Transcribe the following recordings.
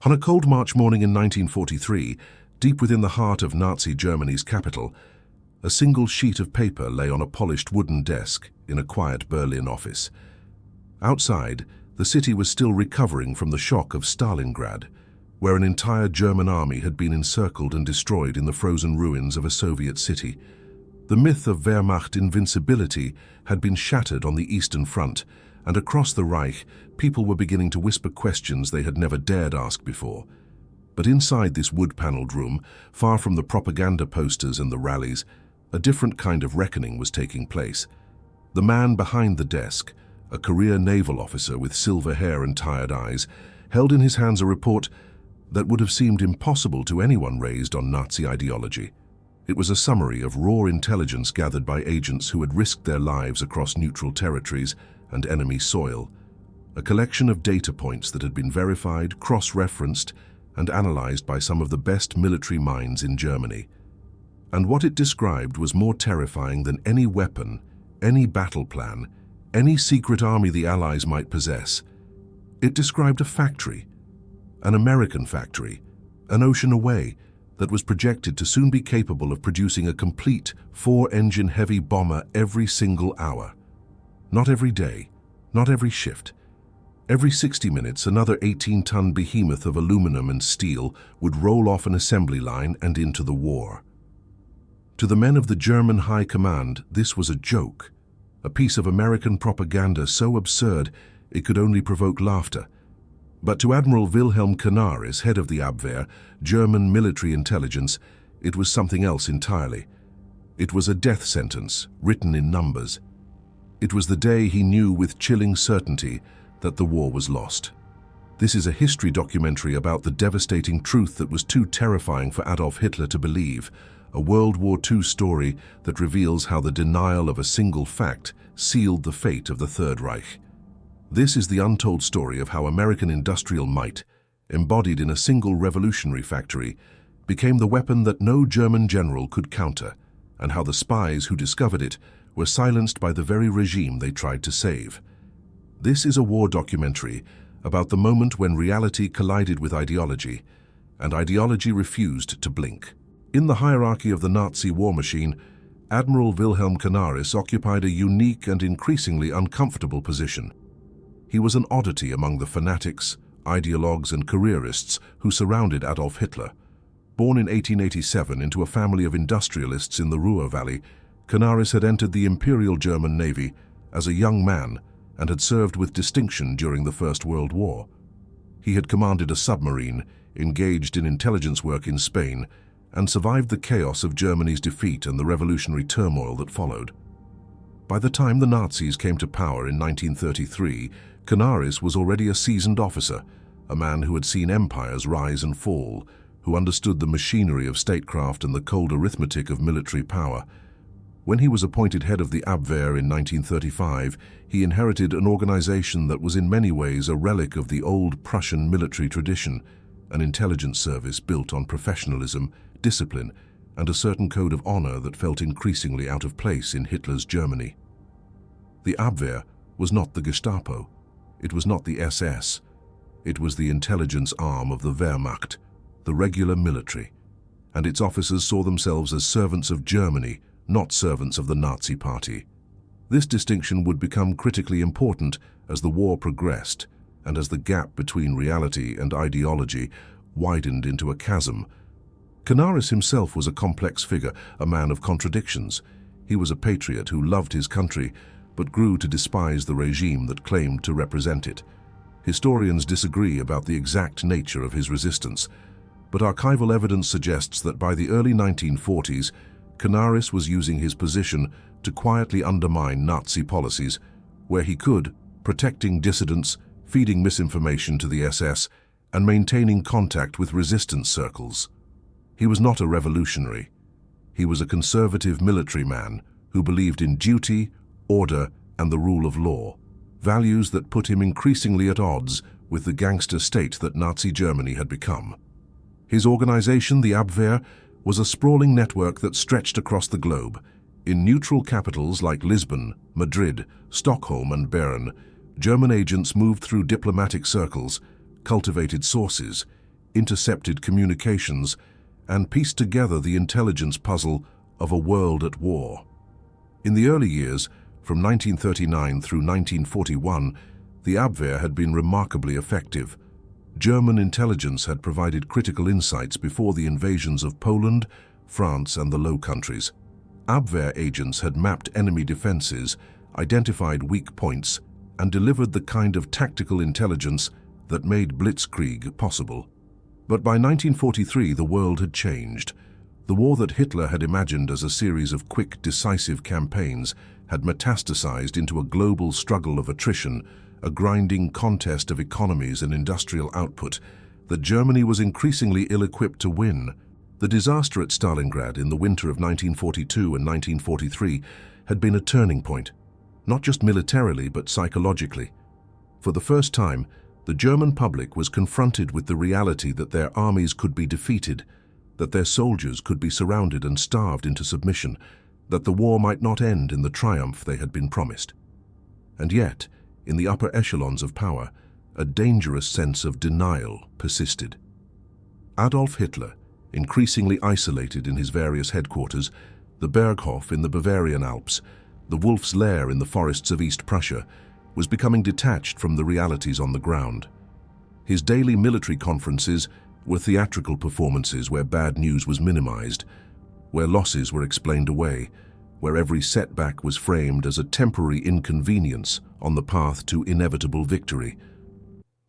On a cold March morning in 1943, deep within the heart of Nazi Germany's capital, a single sheet of paper lay on a polished wooden desk in a quiet Berlin office. Outside, the city was still recovering from the shock of Stalingrad, where an entire German army had been encircled and destroyed in the frozen ruins of a Soviet city. The myth of Wehrmacht invincibility had been shattered on the Eastern Front, and across the Reich, people were beginning to whisper questions they had never dared ask before. But inside this wood-paneled room, far from the propaganda posters and the rallies, a different kind of reckoning was taking place. The man behind the desk, a career naval officer with silver hair and tired eyes, held in his hands a report that would have seemed impossible to anyone raised on Nazi ideology. It was a summary of raw intelligence gathered by agents who had risked their lives across neutral territories and enemy soil, a collection of data points that had been verified, cross-referenced, and analyzed by some of the best military minds in Germany. And what it described was more terrifying than any weapon, any battle plan, any secret army the Allies might possess. It described a factory, an American factory, an ocean away, that was projected to soon be capable of producing a complete four-engine heavy bomber every single hour. Not every day, not every shift. Every 60 minutes, another 18-ton behemoth of aluminum and steel would roll off an assembly line and into the war. To the men of the German High Command, this was a joke, a piece of American propaganda so absurd it could only provoke laughter. But to Admiral Wilhelm Canaris, head of the Abwehr, German military intelligence, it was something else entirely. It was a death sentence, written in numbers. It was the day he knew with chilling certainty that the war was lost. This is a history documentary about the devastating truth that was too terrifying for Adolf Hitler to believe, a World War II story that reveals how the denial of a single fact sealed the fate of the Third Reich. This is the untold story of how American industrial might, embodied in a single revolutionary factory, became the weapon that no German general could counter, and how the spies who discovered it were silenced by the very regime they tried to save. This is a war documentary about the moment when reality collided with ideology, and ideology refused to blink. In the hierarchy of the Nazi war machine, Admiral Wilhelm Canaris occupied a unique and increasingly uncomfortable position. He was an oddity among the fanatics, ideologues, and careerists who surrounded Adolf Hitler. Born in 1887 into a family of industrialists in the Ruhr Valley, Canaris had entered the Imperial German Navy as a young man and had served with distinction during the First World War. He had commanded a submarine, engaged in intelligence work in Spain, and survived the chaos of Germany's defeat and the revolutionary turmoil that followed. By the time the Nazis came to power in 1933, Canaris was already a seasoned officer, a man who had seen empires rise and fall, who understood the machinery of statecraft and the cold arithmetic of military power. When he was appointed head of the Abwehr in 1935, he inherited an organization that was in many ways a relic of the old Prussian military tradition, an intelligence service built on professionalism, discipline, and a certain code of honor that felt increasingly out of place in Hitler's Germany. The Abwehr was not the Gestapo. It was not the SS. It was the intelligence arm of the Wehrmacht, the regular military, and its officers saw themselves as servants of Germany, not servants of the Nazi Party. This distinction would become critically important as the war progressed and as the gap between reality and ideology widened into a chasm. Canaris himself was a complex figure, a man of contradictions. He was a patriot who loved his country, but grew to despise the regime that claimed to represent it. Historians disagree about the exact nature of his resistance, but archival evidence suggests that by the early 1940s, Canaris was using his position to quietly undermine Nazi policies where he could, protecting dissidents, feeding misinformation to the SS, and maintaining contact with resistance circles. He was not a revolutionary. He was a conservative military man who believed in duty, order, and the rule of law, values that put him increasingly at odds with the gangster state that Nazi Germany had become. His organization, the Abwehr, was a sprawling network that stretched across the globe. In neutral capitals like Lisbon, Madrid, Stockholm, and Bern, German agents moved through diplomatic circles, cultivated sources, intercepted communications, and pieced together the intelligence puzzle of a world at war. In the early years, from 1939 through 1941, the Abwehr had been remarkably effective. German intelligence had provided critical insights before the invasions of Poland, France, and the Low Countries. Abwehr agents had mapped enemy defenses, identified weak points, and delivered the kind of tactical intelligence that made blitzkrieg possible. But by 1943, the world had changed. The war that Hitler had imagined as a series of quick, decisive campaigns had metastasized into a global struggle of attrition, a grinding contest of economies and industrial output that Germany was increasingly ill-equipped to win. The disaster at Stalingrad in the winter of 1942 and 1943 had been a turning point, not just militarily but psychologically. For the first time, the German public was confronted with the reality that their armies could be defeated, that their soldiers could be surrounded and starved into submission, that the war might not end in the triumph they had been promised. And yet, in the upper echelons of power, a dangerous sense of denial persisted. Adolf Hitler, increasingly isolated in his various headquarters, the Berghof in the Bavarian Alps, the Wolf's Lair in the forests of East Prussia, was becoming detached from the realities on the ground. His daily military conferences were theatrical performances where bad news was minimized, where losses were explained away, where every setback was framed as a temporary inconvenience on the path to inevitable victory.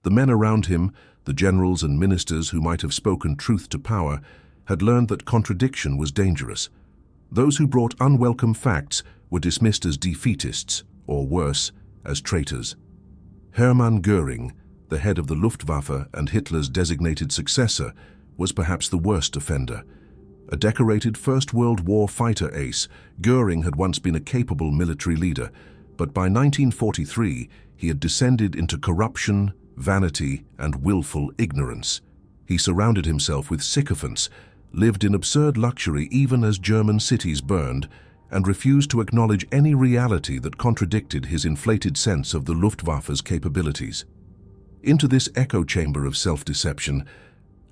The men around him, the generals and ministers who might have spoken truth to power, had learned that contradiction was dangerous. Those who brought unwelcome facts were dismissed as defeatists, or worse, as traitors. Hermann Göring, the head of the Luftwaffe and Hitler's designated successor, was perhaps the worst offender. A decorated First World War fighter ace, Göring had once been a capable military leader, but by 1943 he had descended into corruption, vanity, and willful ignorance. He surrounded himself with sycophants, lived in absurd luxury even as German cities burned, and refused to acknowledge any reality that contradicted his inflated sense of the Luftwaffe's capabilities. Into this echo chamber of self-deception,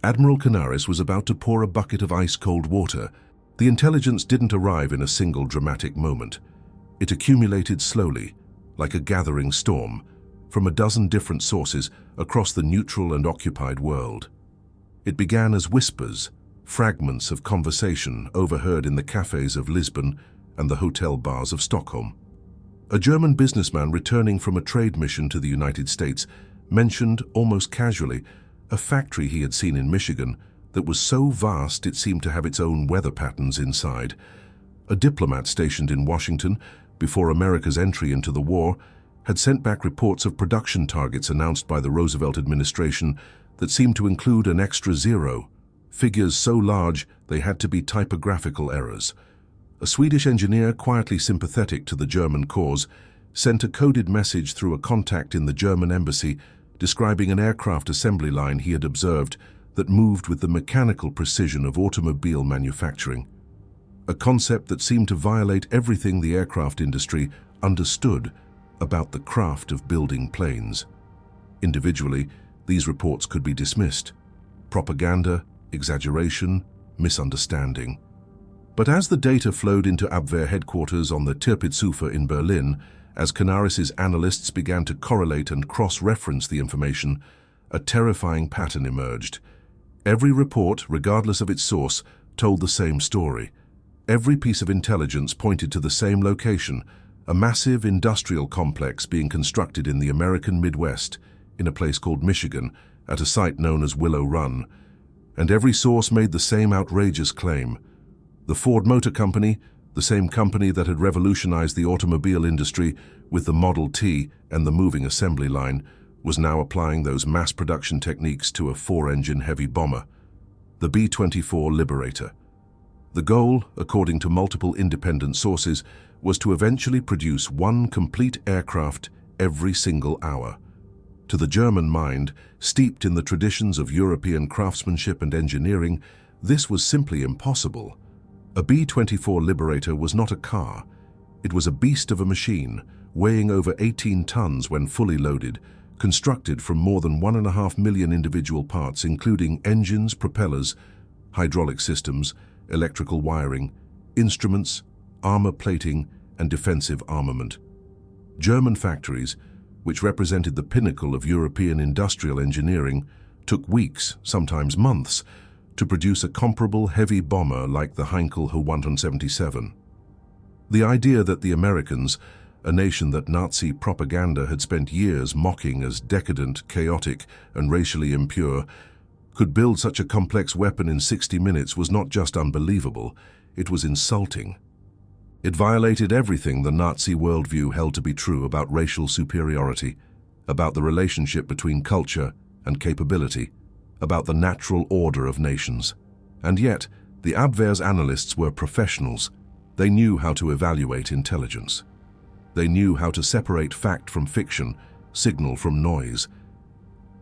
Admiral Canaris was about to pour a bucket of ice-cold water. The intelligence didn't arrive in a single dramatic moment. It accumulated slowly, like a gathering storm, from a dozen different sources across the neutral and occupied world. It began as whispers, fragments of conversation overheard in the cafes of Lisbon and the hotel bars of Stockholm. A German businessman returning from a trade mission to the United States mentioned, almost casually, a factory he had seen in Michigan that was so vast it seemed to have its own weather patterns inside. A diplomat stationed in Washington, before America's entry into the war, had sent back reports of production targets announced by the Roosevelt administration that seemed to include an extra zero, figures so large they had to be typographical errors. A Swedish engineer, quietly sympathetic to the German cause, sent a coded message through a contact in the German embassy describing an aircraft assembly line he had observed that moved with the mechanical precision of automobile manufacturing. A concept that seemed to violate everything the aircraft industry understood about the craft of building planes. Individually, these reports could be dismissed. Propaganda, exaggeration, misunderstanding. But as the data flowed into Abwehr headquarters on the Tirpitzufer in Berlin, as Canaris's analysts began to correlate and cross-reference the information, a terrifying pattern emerged. Every report, regardless of its source, told the same story. Every piece of intelligence pointed to the same location, a massive industrial complex being constructed in the American Midwest, in a place called Michigan, at a site known as Willow Run. And every source made the same outrageous claim. The Ford Motor Company, the same company that had revolutionized the automobile industry with the Model T and the moving assembly line, was now applying those mass production techniques to a 4-engine heavy bomber, the B-24 Liberator. The goal, according to multiple independent sources, was to eventually produce one complete aircraft every single hour. To the German mind, steeped in the traditions of European craftsmanship and engineering, this was simply impossible. A B-24 Liberator was not a car. It was a beast of a machine, weighing over 18 tons when fully loaded, constructed from more than 1.5 million individual parts, including engines, propellers, hydraulic systems, electrical wiring, instruments, armor plating, and defensive armament. German factories, which represented the pinnacle of European industrial engineering, took weeks, sometimes months, to produce a comparable heavy bomber like the Heinkel He-177. The idea that the Americans, a nation that Nazi propaganda had spent years mocking as decadent, chaotic, and racially impure, could build such a complex weapon in 60 minutes was not just unbelievable, it was insulting. It violated everything the Nazi worldview held to be true about racial superiority, about the relationship between culture and capability, about the natural order of nations. And yet, the Abwehr's analysts were professionals. They knew how to evaluate intelligence. They knew how to separate fact from fiction, signal from noise.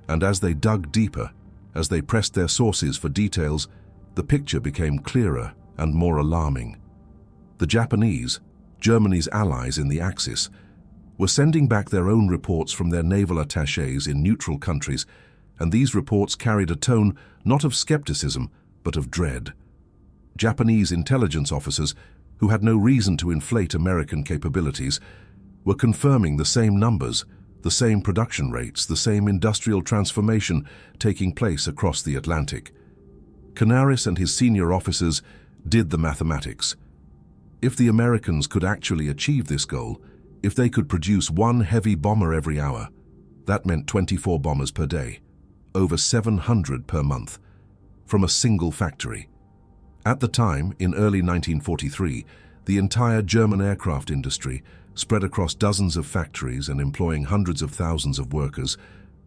And as they dug deeper, as they pressed their sources for details, the picture became clearer and more alarming. The Japanese, Germany's allies in the Axis, were sending back their own reports from their naval attachés in neutral countries, and these reports carried a tone not of skepticism, but of dread. Japanese intelligence officers, who had no reason to inflate American capabilities, were confirming the same numbers, the same production rates, the same industrial transformation taking place across the Atlantic. Canaris and his senior officers did the mathematics. If the Americans could actually achieve this goal, if they could produce one heavy bomber every hour, that meant 24 bombers per day, over 700 per month, from a single factory. At the time, in early 1943, the entire German aircraft industry, spread across dozens of factories and employing hundreds of thousands of workers,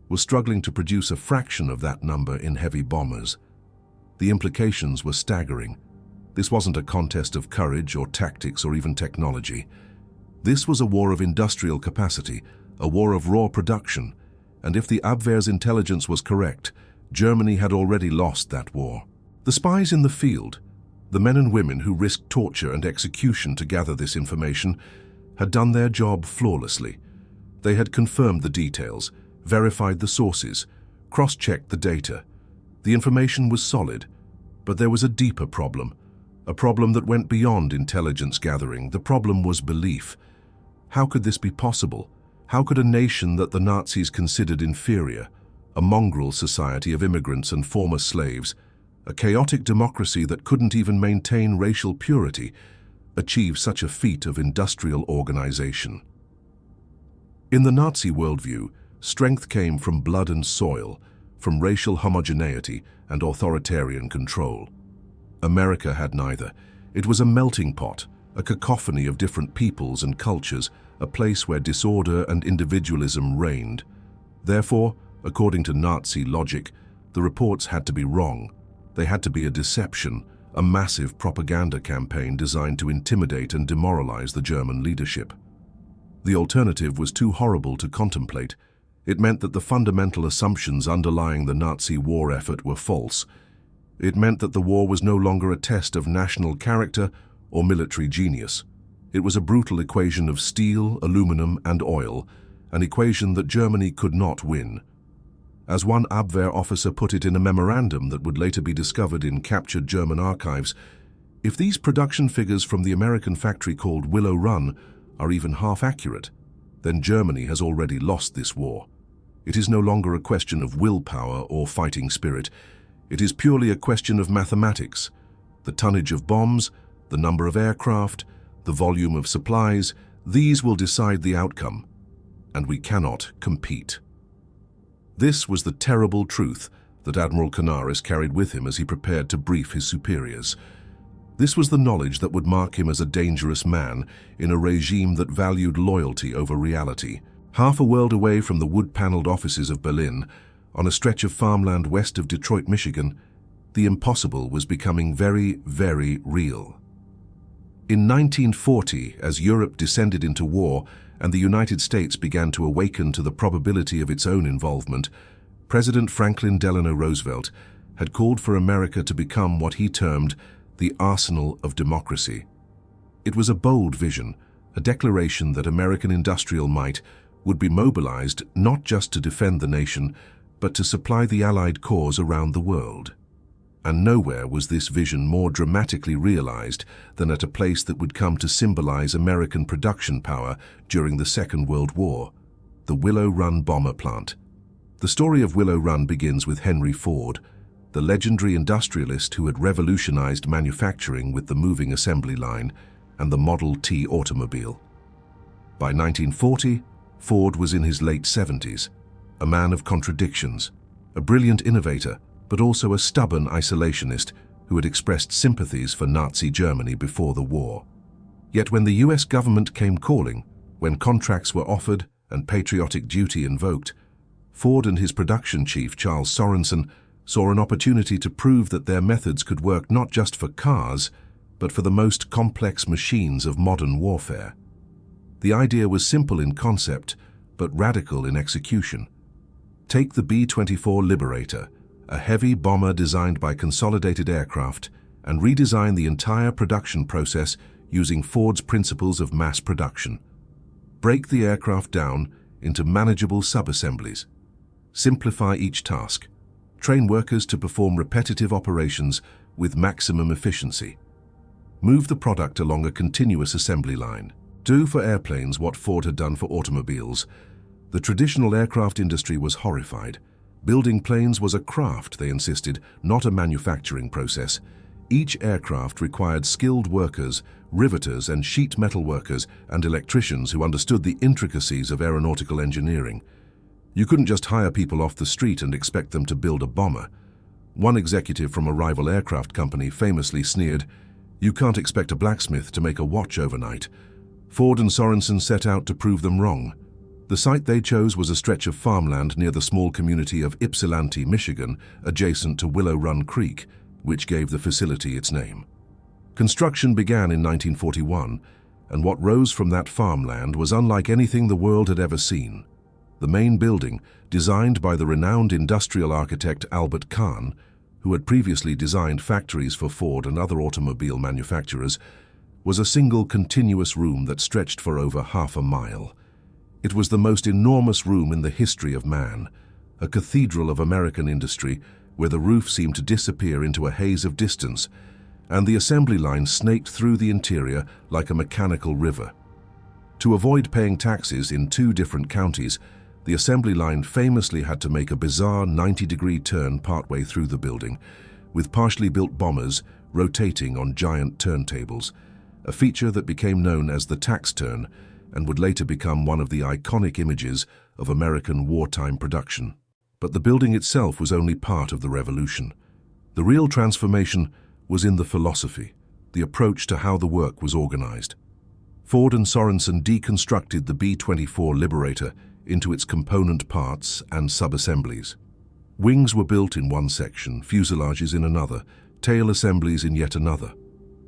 was struggling to produce a fraction of that number in heavy bombers. The implications were staggering. This wasn't a contest of courage or tactics or even technology. This was a war of industrial capacity, a war of raw production, and if the Abwehr's intelligence was correct, Germany had already lost that war. The spies in the field, the men and women who risked torture and execution to gather this information, had done their job flawlessly. They had confirmed the details, verified the sources, cross-checked the data. The information was solid, but there was a deeper problem, a problem that went beyond intelligence gathering. The problem was belief. How could this be possible? How could a nation that the Nazis considered inferior, a mongrel society of immigrants and former slaves, a chaotic democracy that couldn't even maintain racial purity, achieve such a feat of industrial organization? In the Nazi worldview, strength came from blood and soil, from racial homogeneity and authoritarian control. America had neither. It was a melting pot, a cacophony of different peoples and cultures, a place where disorder and individualism reigned. Therefore, according to Nazi logic, the reports had to be wrong. They had to be a deception, a massive propaganda campaign designed to intimidate and demoralize the German leadership. The alternative was too horrible to contemplate. It meant that the fundamental assumptions underlying the Nazi war effort were false. It meant that the war was no longer a test of national character or military genius. It was a brutal equation of steel, aluminum, and oil, an equation that Germany could not win. As one Abwehr officer put it in a memorandum that would later be discovered in captured German archives, if these production figures from the American factory called Willow Run are even half accurate, then Germany has already lost this war. It is no longer a question of willpower or fighting spirit. It is purely a question of mathematics. The tonnage of bombs, the number of aircraft, the volume of supplies, these will decide the outcome, and we cannot compete. This was the terrible truth that Admiral Canaris carried with him as he prepared to brief his superiors. This was the knowledge that would mark him as a dangerous man in a regime that valued loyalty over reality. Half a world away from the wood-paneled offices of Berlin, on a stretch of farmland west of Detroit, Michigan, the impossible was becoming very, very real. In 1940, as Europe descended into war and the United States began to awaken to the probability of its own involvement, President Franklin Delano Roosevelt had called for America to become what he termed the arsenal of democracy. It was a bold vision, a declaration that American industrial might, would be mobilized not just to defend the nation, but to supply the Allied cause around the world. And nowhere was this vision more dramatically realized than at a place that would come to symbolize American production power during the Second World War, the Willow Run bomber plant. The story of Willow Run begins with Henry Ford, the legendary industrialist who had revolutionized manufacturing with the moving assembly line and the Model T automobile. By 1940, Ford was in his late 70s, a man of contradictions, a brilliant innovator, but also a stubborn isolationist who had expressed sympathies for Nazi Germany before the war. Yet when the US government came calling, when contracts were offered and patriotic duty invoked, Ford and his production chief, Charles Sorensen, saw an opportunity to prove that their methods could work not just for cars, but for the most complex machines of modern warfare. The idea was simple in concept, but radical in execution. Take the B-24 Liberator, a heavy bomber designed by Consolidated Aircraft, and redesign the entire production process using Ford's principles of mass production. Break the aircraft down into manageable sub-assemblies. Simplify each task. Train workers to perform repetitive operations with maximum efficiency. Move the product along a continuous assembly line. Do for airplanes what Ford had done for automobiles. The traditional aircraft industry was horrified. Building planes was a craft, they insisted, not a manufacturing process. Each aircraft required skilled workers, riveters and sheet metal workers and electricians who understood the intricacies of aeronautical engineering. You couldn't just hire people off the street and expect them to build a bomber. One executive from a rival aircraft company famously sneered, "You can't expect a blacksmith to make a watch overnight." Ford and Sorensen set out to prove them wrong. The site they chose was a stretch of farmland near the small community of Ypsilanti, Michigan, adjacent to Willow Run Creek, which gave the facility its name. Construction began in 1941, and what rose from that farmland was unlike anything the world had ever seen. The main building, designed by the renowned industrial architect Albert Kahn, who had previously designed factories for Ford and other automobile manufacturers, was a single continuous room that stretched for over half a mile. It was the most enormous room in the history of man, a cathedral of American industry where the roof seemed to disappear into a haze of distance, and the assembly line snaked through the interior like a mechanical river. To avoid paying taxes in 2 different counties, the assembly line famously had to make a bizarre 90-degree turn partway through the building, with partially built bombers rotating on giant turntables, a feature that became known as the tax turn and would later become one of the iconic images of American wartime production. But the building itself was only part of the revolution. The real transformation was in the philosophy, the approach to how the work was organized. Ford and Sorensen deconstructed the B-24 Liberator into its component parts and sub-assemblies. Wings were built in one section, fuselages in another, tail assemblies in yet another.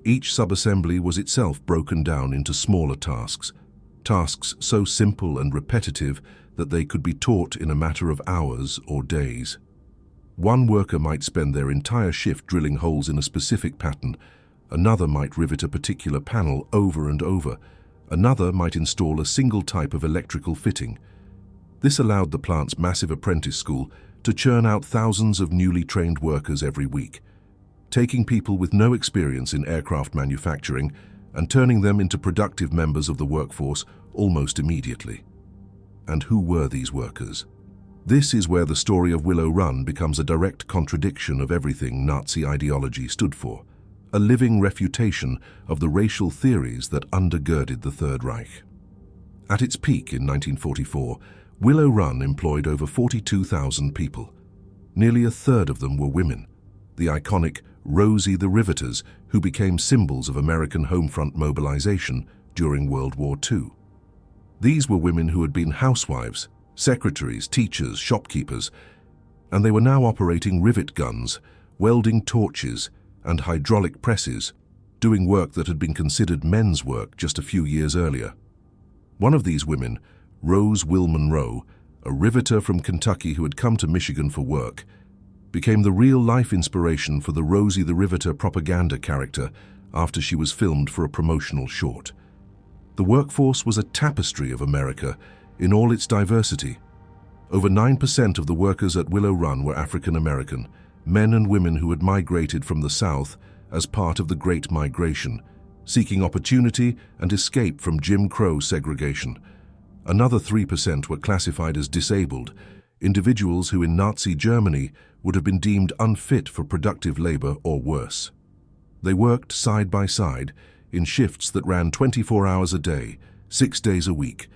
Each sub-assembly was itself broken down into smaller tasks so simple and repetitive that they could be taught in a matter of hours or days. One worker might spend their entire shift drilling holes in a specific pattern, another might rivet a particular panel over and over, another might install a single type of electrical fitting. This allowed the plant's massive apprentice school to churn out thousands of newly trained workers every week, taking people with no experience in aircraft manufacturing and turning them into productive members of the workforce almost immediately. And who were these workers? This is where the story of Willow Run becomes a direct contradiction of everything Nazi ideology stood for, a living refutation of the racial theories that undergirded the Third Reich. At its peak in 1944, Willow Run employed over 42,000 people. Nearly a third of them were women, the iconic Rosie the Riveters, who became symbols of American homefront mobilization during World War II. These were women who had been housewives, secretaries, teachers, shopkeepers, and they were now operating rivet guns, welding torches, and hydraulic presses, doing work that had been considered men's work just a few years earlier. One of these women, Rose Will Monroe, a riveter from Kentucky who had come to Michigan for work, became the real-life inspiration for the Rosie the Riveter propaganda character after she was filmed for a promotional short. The workforce was a tapestry of America, in all its diversity. Over 9% of the workers at Willow Run were African American, men and women who had migrated from the South as part of the Great Migration, seeking opportunity and escape from Jim Crow segregation. Another 3% were classified as disabled, individuals who in Nazi Germany would have been deemed unfit for productive labor or worse. They worked side by side in shifts that ran 24 hours a day, 6 days a week,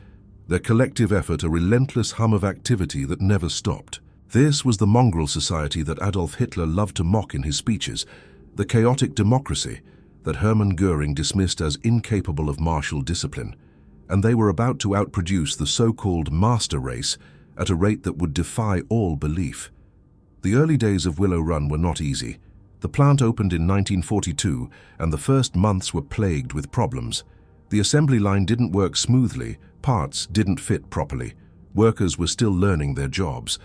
their collective effort a relentless hum of activity that never stopped. This was the mongrel society that Adolf Hitler loved to mock in his speeches, the chaotic democracy that Hermann Göring dismissed as incapable of martial discipline, and they were about to outproduce the so-called master race at a rate that would defy all belief. The early days of Willow Run were not easy. The plant opened in 1942, and the first months were plagued with problems. The assembly line didn't work smoothly, parts didn't fit properly, workers were still learning their jobs.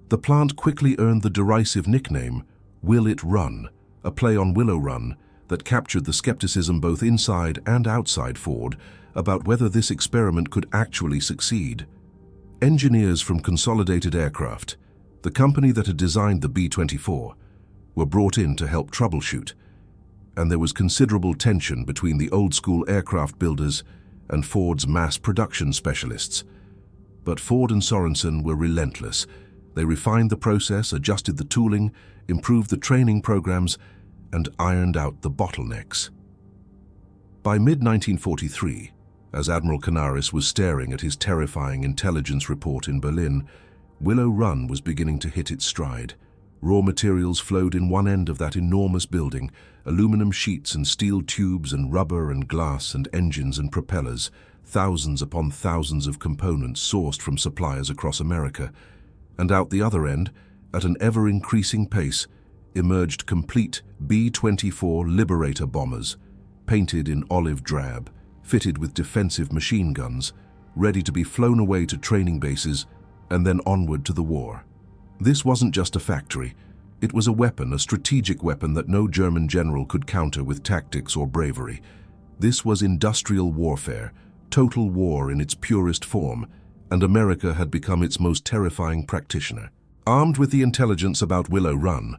The plant quickly earned the derisive nickname, Will It Run, a play on Willow Run that captured the skepticism both inside and outside Ford about whether this experiment could actually succeed. Engineers from Consolidated Aircraft, the company that had designed the B-24, were brought in to help troubleshoot, and there was considerable tension between the old-school aircraft builders and Ford's mass production specialists. But Ford and Sorensen were relentless. They refined the process, adjusted the tooling, improved the training programs, and ironed out the bottlenecks. By mid-1943, as Admiral Canaris was staring at his terrifying intelligence report in Berlin, Willow Run was beginning to hit its stride. Raw materials flowed in one end of that enormous building, aluminum sheets and steel tubes and rubber and glass and engines and propellers, thousands upon thousands of components sourced from suppliers across America. And out the other end, at an ever-increasing pace, emerged complete B-24 Liberator bombers, painted in olive drab, fitted with defensive machine guns, ready to be flown away to training bases and then onward to the war. This wasn't just a factory. It was a weapon, a strategic weapon that no German general could counter with tactics or bravery. This was industrial warfare, total war in its purest form, and America had become its most terrifying practitioner. Armed with the intelligence about Willow Run,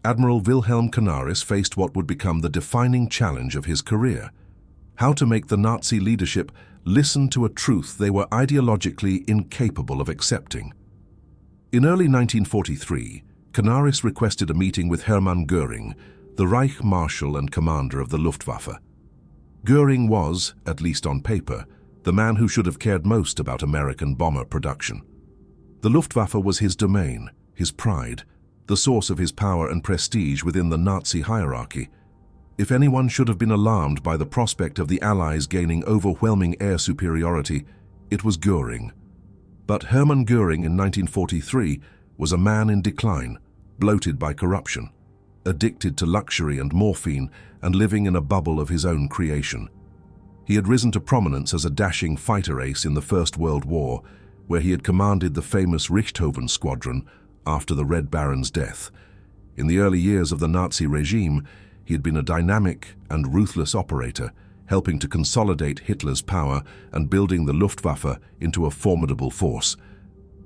Admiral Wilhelm Canaris faced what would become the defining challenge of his career: how to make the Nazi leadership listen to a truth they were ideologically incapable of accepting. In early 1943, Canaris requested a meeting with Hermann Göring, the Reich Marshal and commander of the Luftwaffe. Göring was, at least on paper, the man who should have cared most about American bomber production. The Luftwaffe was his domain, his pride, the source of his power and prestige within the Nazi hierarchy. If anyone should have been alarmed by the prospect of the Allies gaining overwhelming air superiority, it was Göring. But Hermann Göring in 1943 was a man in decline, bloated by corruption, addicted to luxury and morphine and living in a bubble of his own creation. He had risen to prominence as a dashing fighter ace in the First World War, where he had commanded the famous Richthofen Squadron after the Red Baron's death. In the early years of the Nazi regime, he had been a dynamic and ruthless operator, helping to consolidate Hitler's power and building the Luftwaffe into a formidable force.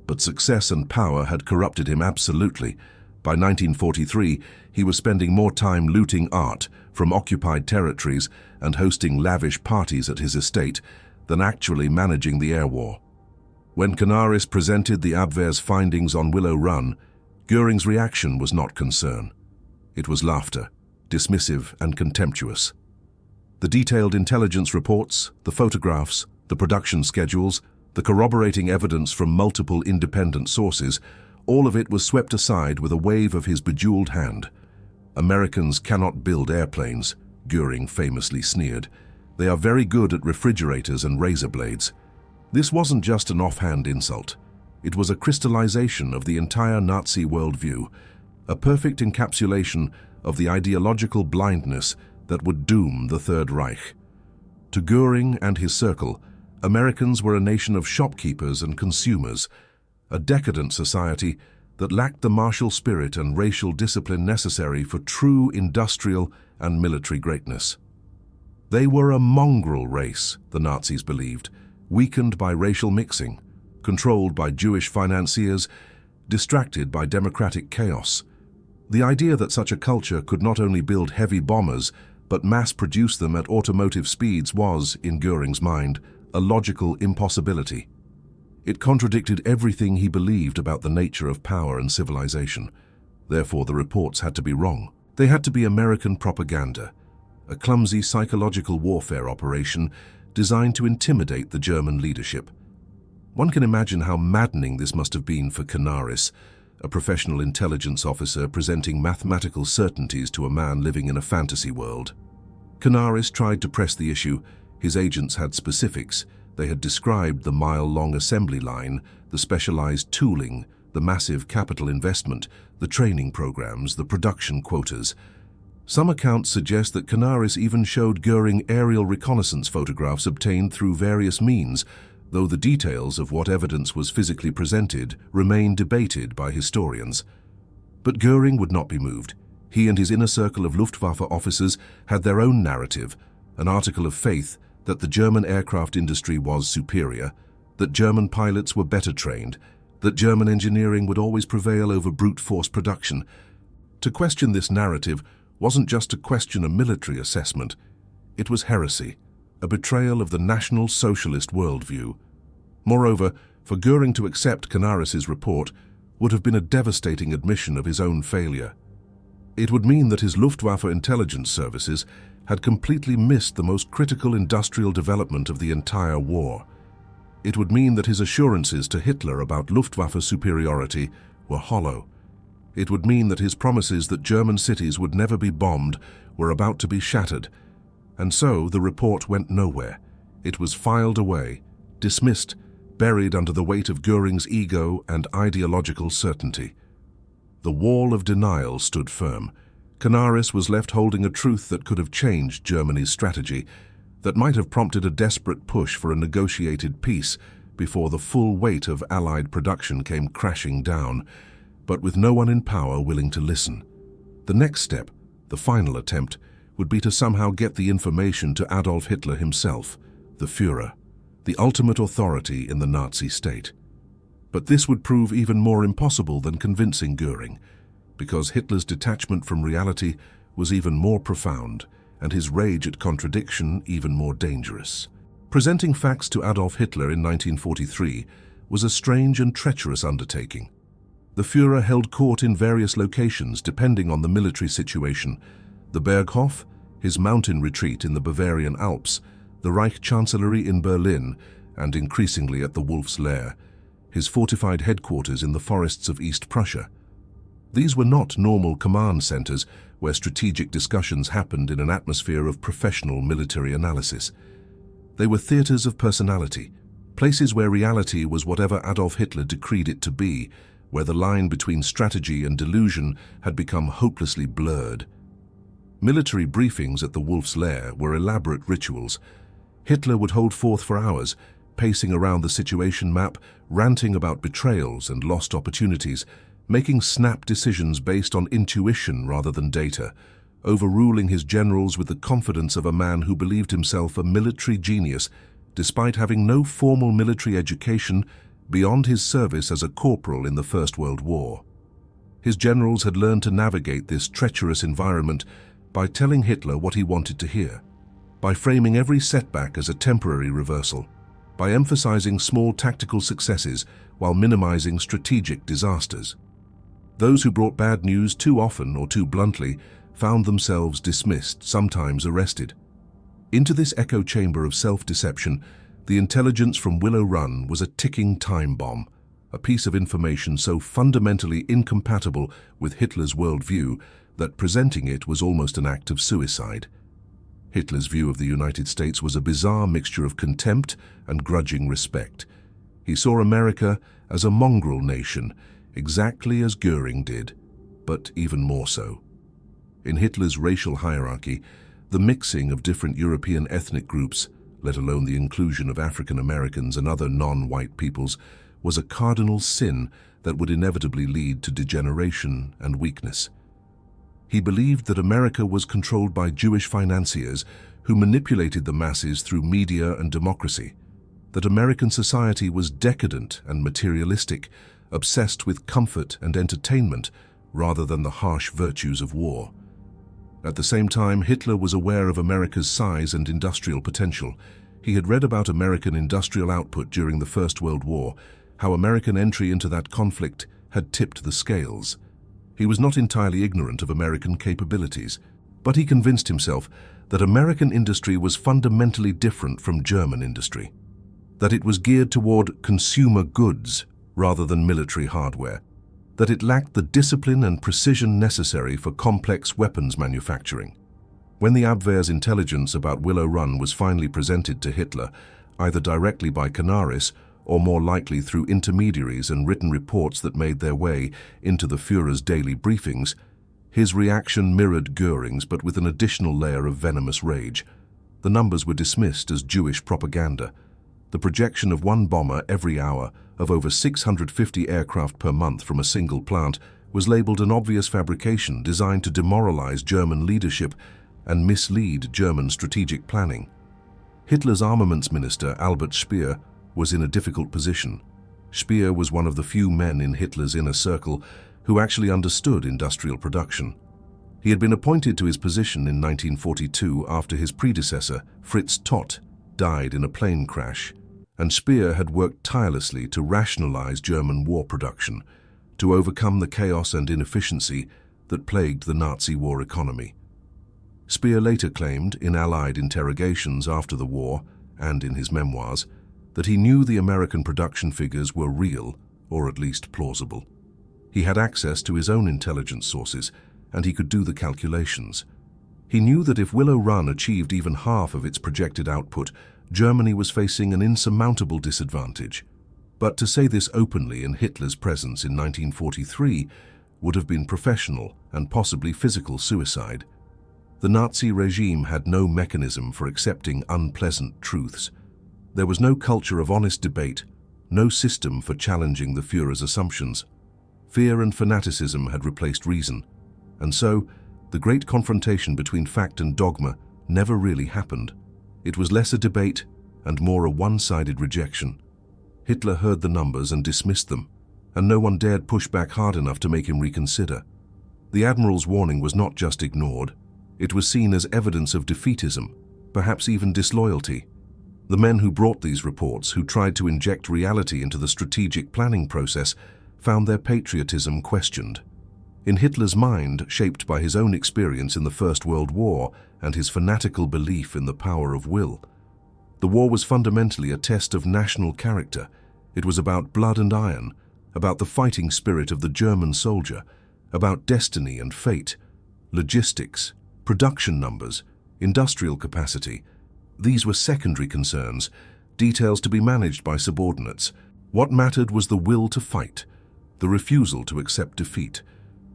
But success and power had corrupted him absolutely. By 1943, he was spending more time looting art from occupied territories and hosting lavish parties at his estate than actually managing the air war. When Canaris presented the Abwehr's findings on Willow Run, Göring's reaction was not concern. It was laughter, dismissive and contemptuous. The detailed intelligence reports, the photographs, the production schedules, the corroborating evidence from multiple independent sources, all of it was swept aside with a wave of his bejeweled hand. Americans cannot build airplanes, Göring famously sneered. They are very good at refrigerators and razor blades. This wasn't just an offhand insult. It was a crystallization of the entire Nazi worldview, a perfect encapsulation of the ideological blindness that would doom the Third Reich. To Göring and his circle, Americans were a nation of shopkeepers and consumers, a decadent society that lacked the martial spirit and racial discipline necessary for true industrial and military greatness. They were a mongrel race, the Nazis believed, weakened by racial mixing, controlled by Jewish financiers, distracted by democratic chaos. The idea that such a culture could not only build heavy bombers, but mass-produce them at automotive speeds was, in Göring's mind, a logical impossibility. It contradicted everything he believed about the nature of power and civilization. Therefore, the reports had to be wrong. They had to be American propaganda, a clumsy psychological warfare operation designed to intimidate the German leadership. One can imagine how maddening this must have been for Canaris, a professional intelligence officer presenting mathematical certainties to a man living in a fantasy world. Canaris tried to press the issue. His agents had specifics. They had described the mile-long assembly line, the specialized tooling, the massive capital investment, the training programs, the production quotas. Some accounts suggest that Canaris even showed Göring aerial reconnaissance photographs obtained through various means, though the details of what evidence was physically presented remain debated by historians. But Göring would not be moved. He and his inner circle of Luftwaffe officers had their own narrative, an article of faith that the German aircraft industry was superior, that German pilots were better trained, that German engineering would always prevail over brute force production. To question this narrative wasn't just to question a military assessment. It was heresy, a betrayal of the National Socialist worldview. Moreover, for Göring to accept Canaris's report would have been a devastating admission of his own failure. It would mean that his Luftwaffe intelligence services had completely missed the most critical industrial development of the entire war. It would mean that his assurances to Hitler about Luftwaffe superiority were hollow. It would mean that his promises that German cities would never be bombed were about to be shattered. And so the report went nowhere. It was filed away, dismissed, buried under the weight of Göring's ego and ideological certainty. The wall of denial stood firm. Canaris was left holding a truth that could have changed Germany's strategy, that might have prompted a desperate push for a negotiated peace before the full weight of Allied production came crashing down, but with no one in power willing to listen. The next step, the final attempt, would be to somehow get the information to Adolf Hitler himself, the Führer, the ultimate authority in the Nazi state. But this would prove even more impossible than convincing Göring, because Hitler's detachment from reality was even more profound, and his rage at contradiction even more dangerous. Presenting facts to Adolf Hitler in 1943 was a strange and treacherous undertaking. The Führer held court in various locations depending on the military situation: the Berghof, his mountain retreat in the Bavarian Alps, the Reich Chancellery in Berlin, and increasingly at the Wolf's Lair, his fortified headquarters in the forests of East Prussia. These were not normal command centers where strategic discussions happened in an atmosphere of professional military analysis. They were theaters of personality, places where reality was whatever Adolf Hitler decreed it to be, where the line between strategy and delusion had become hopelessly blurred. Military briefings at the Wolf's Lair were elaborate rituals. Hitler would hold forth for hours, pacing around the situation map, ranting about betrayals and lost opportunities, making snap decisions based on intuition rather than data, overruling his generals with the confidence of a man who believed himself a military genius, despite having no formal military education beyond his service as a corporal in the First World War. His generals had learned to navigate this treacherous environment by telling Hitler what he wanted to hear, by framing every setback as a temporary reversal, by emphasizing small tactical successes while minimizing strategic disasters. Those who brought bad news too often or too bluntly found themselves dismissed, sometimes arrested. Into this echo chamber of self-deception, the intelligence from Willow Run was a ticking time bomb, a piece of information so fundamentally incompatible with Hitler's worldview that presenting it was almost an act of suicide. Hitler's view of the United States was a bizarre mixture of contempt and grudging respect. He saw America as a mongrel nation, exactly as Göring did, but even more so. In Hitler's racial hierarchy, the mixing of different European ethnic groups, let alone the inclusion of African Americans and other non-white peoples, was a cardinal sin that would inevitably lead to degeneration and weakness. He believed that America was controlled by Jewish financiers who manipulated the masses through media and democracy. that American society was decadent and materialistic, obsessed with comfort and entertainment rather than the harsh virtues of war. At the same time, Hitler was aware of America's size and industrial potential. He had read about American industrial output during the First World War, how American entry into that conflict had tipped the scales. He was not entirely ignorant of American capabilities, but he convinced himself that American industry was fundamentally different from German industry, that it was geared toward consumer goods rather than military hardware, that it lacked the discipline and precision necessary for complex weapons manufacturing. When the Abwehr's intelligence about Willow Run was finally presented to Hitler, either directly by Canaris or more likely through intermediaries and written reports that made their way into the Führer's daily briefings, his reaction mirrored Göring's but with an additional layer of venomous rage. The numbers were dismissed as Jewish propaganda. The projection of one bomber every hour of over 650 aircraft per month from a single plant was labeled an obvious fabrication designed to demoralize German leadership and mislead German strategic planning. Hitler's armaments minister, Albert Speer, was in a difficult position. Speer was one of the few men in Hitler's inner circle who actually understood industrial production. He had been appointed to his position in 1942 after his predecessor, Fritz Todt, died in a plane crash, and Speer had worked tirelessly to rationalize German war production, to overcome the chaos and inefficiency that plagued the Nazi war economy. Speer later claimed, in Allied interrogations after the war and in his memoirs, that he knew the American production figures were real, or at least plausible. He had access to his own intelligence sources, and he could do the calculations. He knew that if Willow Run achieved even half of its projected output, Germany was facing an insurmountable disadvantage. But to say this openly in Hitler's presence in 1943 would have been professional and possibly physical suicide. The Nazi regime had no mechanism for accepting unpleasant truths. There was no culture of honest debate, no system for challenging the Führer's assumptions. Fear and fanaticism had replaced reason, and so the great confrontation between fact and dogma never really happened. It was less a debate and more a one-sided rejection. Hitler heard the numbers and dismissed them, and no one dared push back hard enough to make him reconsider. The Admiral's warning was not just ignored, it was seen as evidence of defeatism, perhaps even disloyalty. The men who brought these reports, who tried to inject reality into the strategic planning process, found their patriotism questioned. In Hitler's mind, shaped by his own experience in the First World War and his fanatical belief in the power of will, the war was fundamentally a test of national character. It was about blood and iron, about the fighting spirit of the German soldier, about destiny and fate, logistics, production numbers, industrial capacity. These were secondary concerns, details to be managed by subordinates. What mattered was the will to fight, the refusal to accept defeat.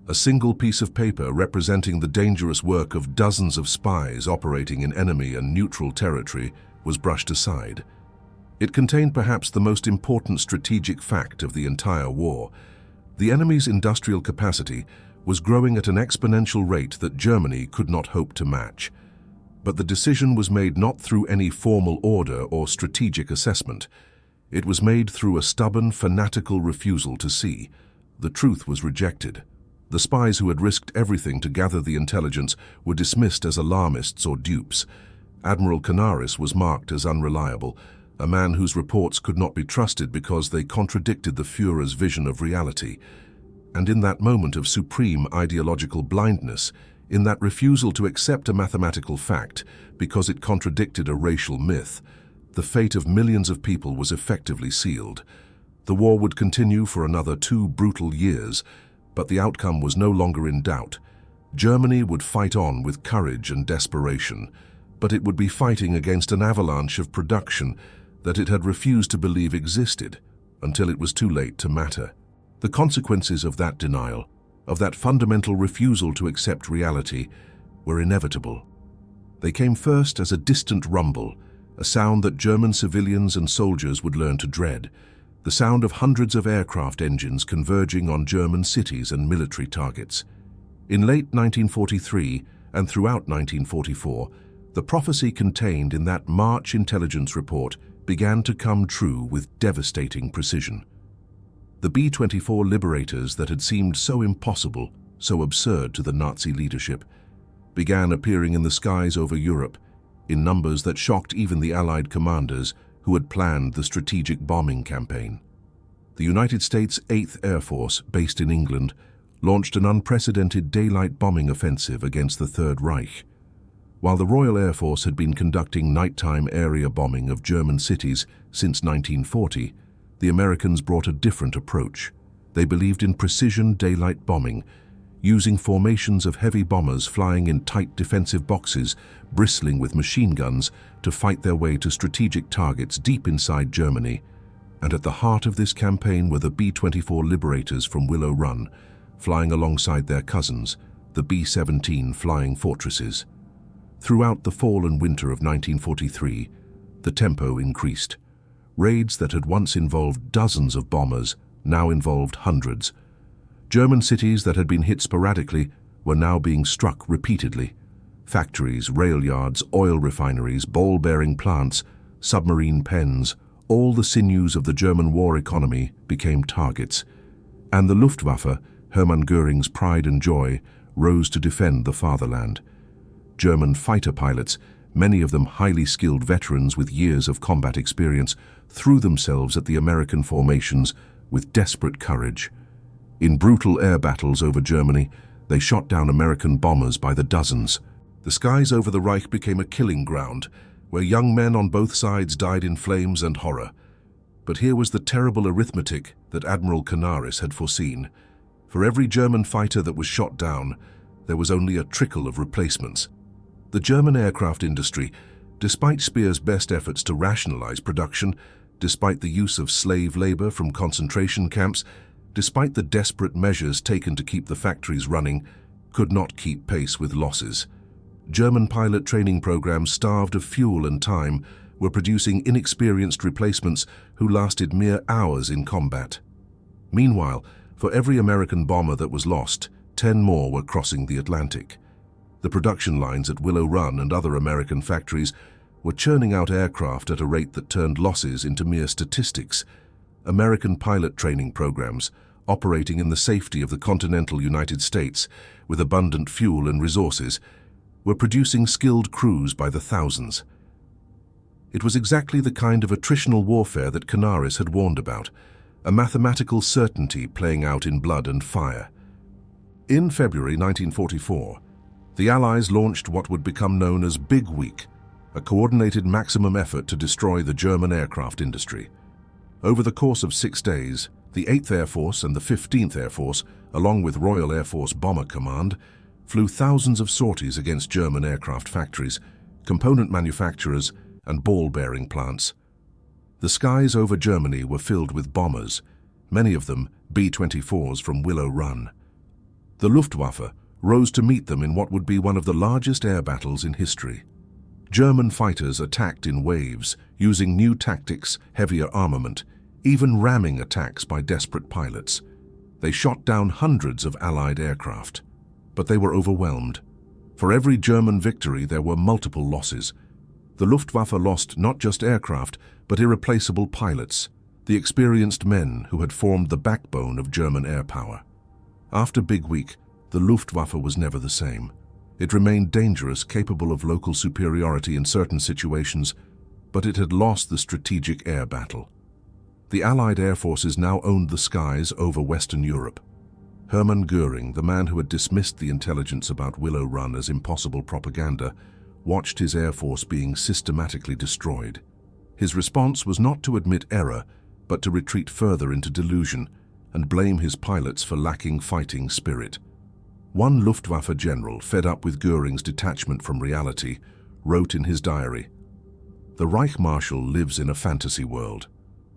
A single piece of paper representing the dangerous work of dozens of spies operating in enemy and neutral territory was brushed aside. It contained perhaps the most important strategic fact of the entire war. The enemy's industrial capacity was growing at an exponential rate that Germany could not hope to match. But the decision was made not through any formal order or strategic assessment. It was made through a stubborn, fanatical refusal to see. The truth was rejected. The spies who had risked everything to gather the intelligence were dismissed as alarmists or dupes. Admiral Canaris was marked as unreliable, a man whose reports could not be trusted because they contradicted the Führer's vision of reality. And in that moment of supreme ideological blindness, in that refusal to accept a mathematical fact because it contradicted a racial myth, the fate of millions of people was effectively sealed. The war would continue for another 2 brutal years, but the outcome was no longer in doubt. Germany would fight on with courage and desperation, but it would be fighting against an avalanche of production that it had refused to believe existed until it was too late to matter. The consequences of that denial, of that fundamental refusal to accept reality, were inevitable. They came first as a distant rumble, a sound that German civilians and soldiers would learn to dread, the sound of hundreds of aircraft engines converging on German cities and military targets. In late 1943 and throughout 1944, The prophecy contained in that March intelligence report began to come true with devastating precision. The B-24 Liberators that had seemed so impossible, so absurd to the Nazi leadership, began appearing in the skies over Europe in numbers that shocked even the Allied commanders who had planned the strategic bombing campaign. The United States 8th Air Force, based in England, launched an unprecedented daylight bombing offensive against the Third Reich. While the Royal Air Force had been conducting nighttime area bombing of German cities since 1940, the Americans brought a different approach. They believed in precision daylight bombing, using formations of heavy bombers flying in tight defensive boxes, bristling with machine guns to fight their way to strategic targets deep inside Germany. And at the heart of this campaign were the B-24 Liberators from Willow Run, flying alongside their cousins, the B-17 Flying Fortresses. Throughout the fall and winter of 1943, the tempo increased. Raids that had once involved dozens of bombers now involved hundreds. German cities that had been hit sporadically were now being struck repeatedly. Factories, rail yards, oil refineries, ball-bearing plants, submarine pens, all the sinews of the German war economy became targets. And the Luftwaffe, Hermann Göring's pride and joy, rose to defend the fatherland. German fighter pilots, many of them highly skilled veterans with years of combat experience, threw themselves at the American formations with desperate courage. In brutal air battles over Germany, they shot down American bombers by the dozens. The skies over the Reich became a killing ground, where young men on both sides died in flames and horror. But here was the terrible arithmetic that Admiral Canaris had foreseen. For every German fighter that was shot down, there was only a trickle of replacements. The German aircraft industry, despite Speer's best efforts to rationalize production, despite the use of slave labor from concentration camps, despite the desperate measures taken to keep the factories running, could not keep pace with losses. German pilot training programs, starved of fuel and time, were producing inexperienced replacements who lasted mere hours in combat. Meanwhile, for every American bomber that was lost, 10 more were crossing the Atlantic. The production lines at Willow Run and other American factories were churning out aircraft at a rate that turned losses into mere statistics. American pilot training programs, operating in the safety of the continental United States with abundant fuel and resources, were producing skilled crews by the thousands. It was exactly the kind of attritional warfare that Canaris had warned about, a mathematical certainty playing out in blood and fire. In February 1944, the Allies launched what would become known as Big Week, a coordinated maximum effort to destroy the German aircraft industry. Over the course of 6 days, the 8th Air Force and the 15th Air Force, along with Royal Air Force Bomber Command, flew thousands of sorties against German aircraft factories, component manufacturers, and ball-bearing plants. The skies over Germany were filled with bombers, many of them B-24s from Willow Run. The Luftwaffe rose to meet them in what would be one of the largest air battles in history. German fighters attacked in waves, using new tactics, heavier armament, even ramming attacks by desperate pilots. They shot down hundreds of Allied aircraft. But they were overwhelmed. For every German victory, there were multiple losses. The Luftwaffe lost not just aircraft, but irreplaceable pilots, the experienced men who had formed the backbone of German air power. After Big Week, the Luftwaffe was never the same. It remained dangerous, capable of local superiority in certain situations, but it had lost the strategic air battle. The Allied air forces now owned the skies over Western Europe. Hermann Göring, the man who had dismissed the intelligence about Willow Run as impossible propaganda, watched his air force being systematically destroyed. His response was not to admit error, but to retreat further into delusion and blame his pilots for lacking fighting spirit. One Luftwaffe general, fed up with Göring's detachment from reality, wrote in his diary, "The Reich Marshal lives in a fantasy world.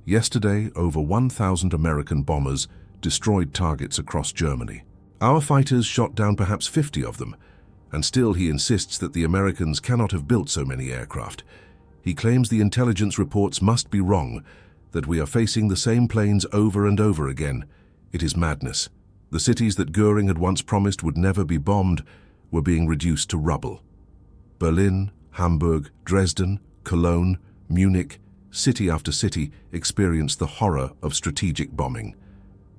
Yesterday, over 1,000 American bombers destroyed targets across Germany. Our fighters shot down perhaps 50 of them, and still he insists that the Americans cannot have built so many aircraft. He claims the intelligence reports must be wrong, that we are facing the same planes over and over again. It is madness. The cities that Göring had once promised would never be bombed were being reduced to rubble." Berlin, Hamburg, Dresden, Cologne, Munich, city after city experienced the horror of strategic bombing.